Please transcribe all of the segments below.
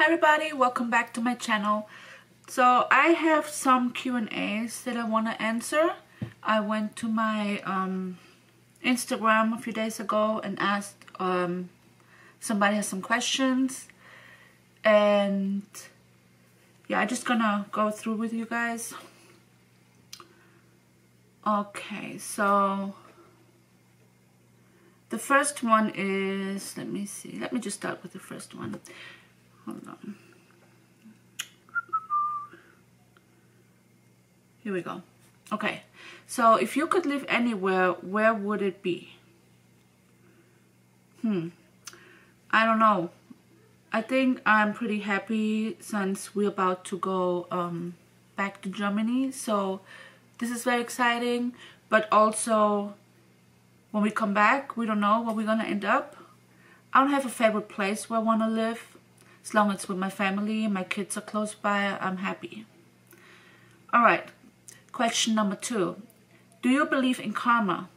Hi everybody, welcome back to my channel. So I have some Q&As that I want to answer. I went to my Instagram a few days ago and asked somebody has some questions, and yeah, I'm just gonna go through with you guys. Okay, so the first one is, let me see, let me just start with the first one. Hold on. Here we go. Okay, so if you could live anywhere, where would it be? I don't know. I think I'm pretty happy since we're about to go back to Germany. So this is very exciting, but also when we come back, we don't know where we're gonna end up. I don't have a favorite place where I want to live. As long as it's with my family, my kids are close by, I'm happy. Alright, question number 2. Do you believe in karma?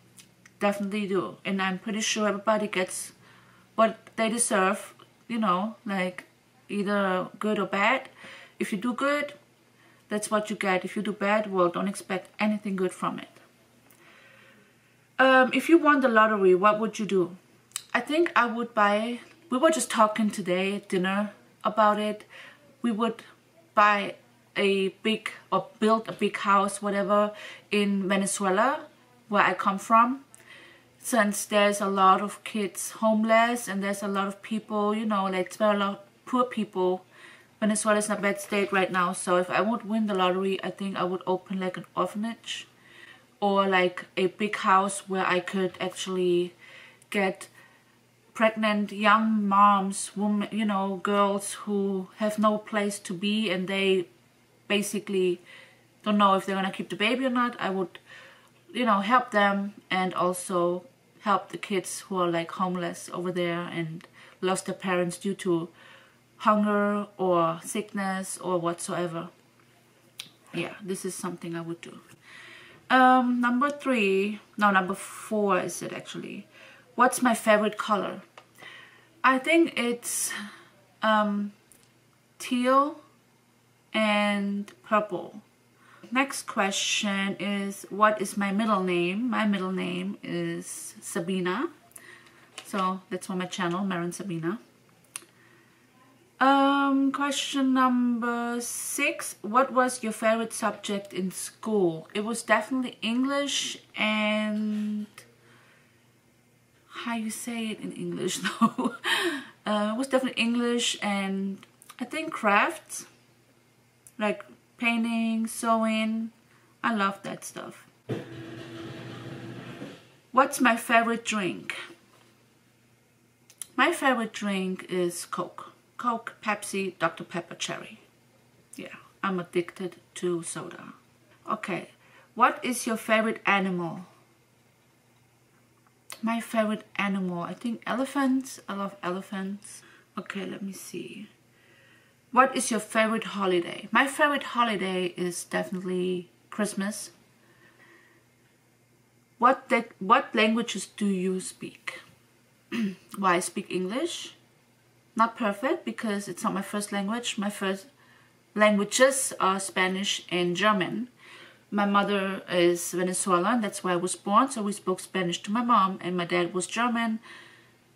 Definitely do. And I'm pretty sure everybody gets what they deserve, you know, like either good or bad. If you do good, that's what you get. If you do bad, well, don't expect anything good from it. If you won the lottery, what would you do? I think I would buy, we were just talking today at dinner about it. We would buy a big, or build a big house, whatever, in Venezuela, where I come from. Since there's a lot of kids homeless and there's a lot of people, you know, like it's very a lot of poor people. Venezuela is in a bad state right now. So if I would win the lottery, I think I would open like an orphanage or like a big house where I could actually get pregnant young moms, women, you know, girls who have no place to be and they basically don't know if they're gonna keep the baby or not. I would, you know, help them and also help the kids who are like homeless over there and lost their parents due to hunger or sickness or whatsoever. Yeah, this is something I would do. Number 4 is it actually. What's my favorite color? I think it's teal and purple. Next question is, what is my middle name? My middle name is Sabina. So that's on my channel, Maren Sabina. Question number 6. What was your favorite subject in school? It was definitely English and... how you say it in English though? It was definitely English and I think crafts. Like painting, sewing. I love that stuff. What's my favorite drink? My favorite drink is Coke. Coke, Pepsi, Dr. Pepper, Cherry. Yeah, I'm addicted to soda. Okay, what is your favorite animal? My favorite animal, I think elephants. I love elephants. Okay, let me see. What is your favorite holiday? My favorite holiday is definitely Christmas. What languages do you speak? Well, I speak English. Not perfect because it's not my first language. My first languages are Spanish and German. My mother is Venezuelan, that's where I was born, so we spoke Spanish to my mom, and my dad was German,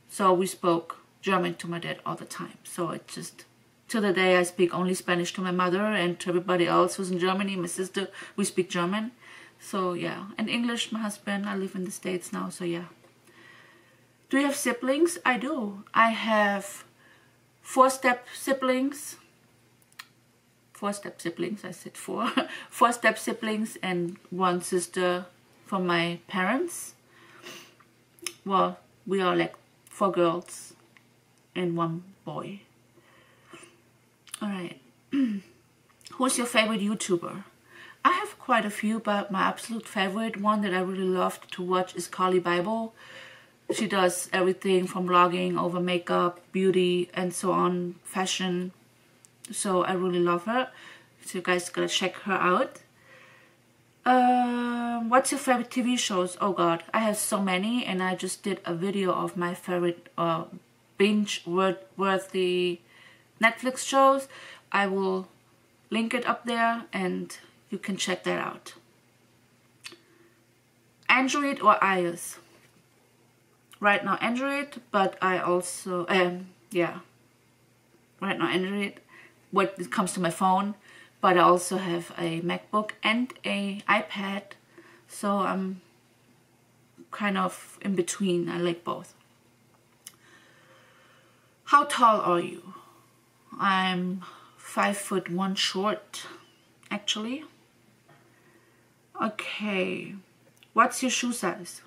so we spoke German to my dad all the time. So it's just, till the day I speak only Spanish to my mother, and to everybody else who's in Germany, my sister, we speak German. So yeah, and English, my husband, I live in the States now, so yeah. Do you have siblings? I do. I have 4-step siblings. 4-step siblings, I said 4. 4-step siblings and 1 sister from my parents. Well, we are like 4 girls and 1 boy. Alright. Who's your favorite YouTuber? I have quite a few, but my absolute favorite one that I really love to watch is Carly Bible. She does everything from vlogging over makeup, beauty, and so on, fashion. So I really love her. So you guys gotta check her out. What's your favorite TV shows? Oh god, I have so many, and I just did a video of my favorite binge-worthy Netflix shows. I will link it up there and you can check that out. Android or iOS? Right now Android, but I also, yeah, right now Android when it comes to my phone, but I also have a MacBook and a iPad, so I'm kind of in between. I like both. How tall are you? I'm 5'1" short, actually. Okay, what's your shoe size?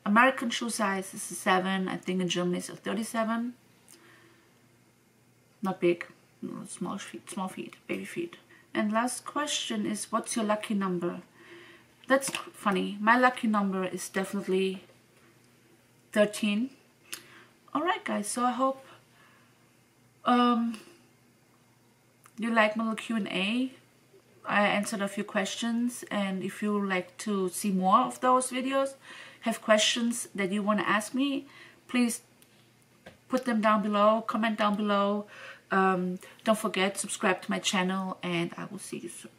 American shoe size is a 7. I think in Germany it's a 37. Not big, no, small feet, baby feet. And last question is, what's your lucky number? That's funny. My lucky number is definitely 13. Alright guys, so I hope you like my little Q&A. I answered a few questions, and if you would like to see more of those videos, have questions that you want to ask me, please put them down below, comment down below. Don't forget, subscribe to my channel, and I will see you soon.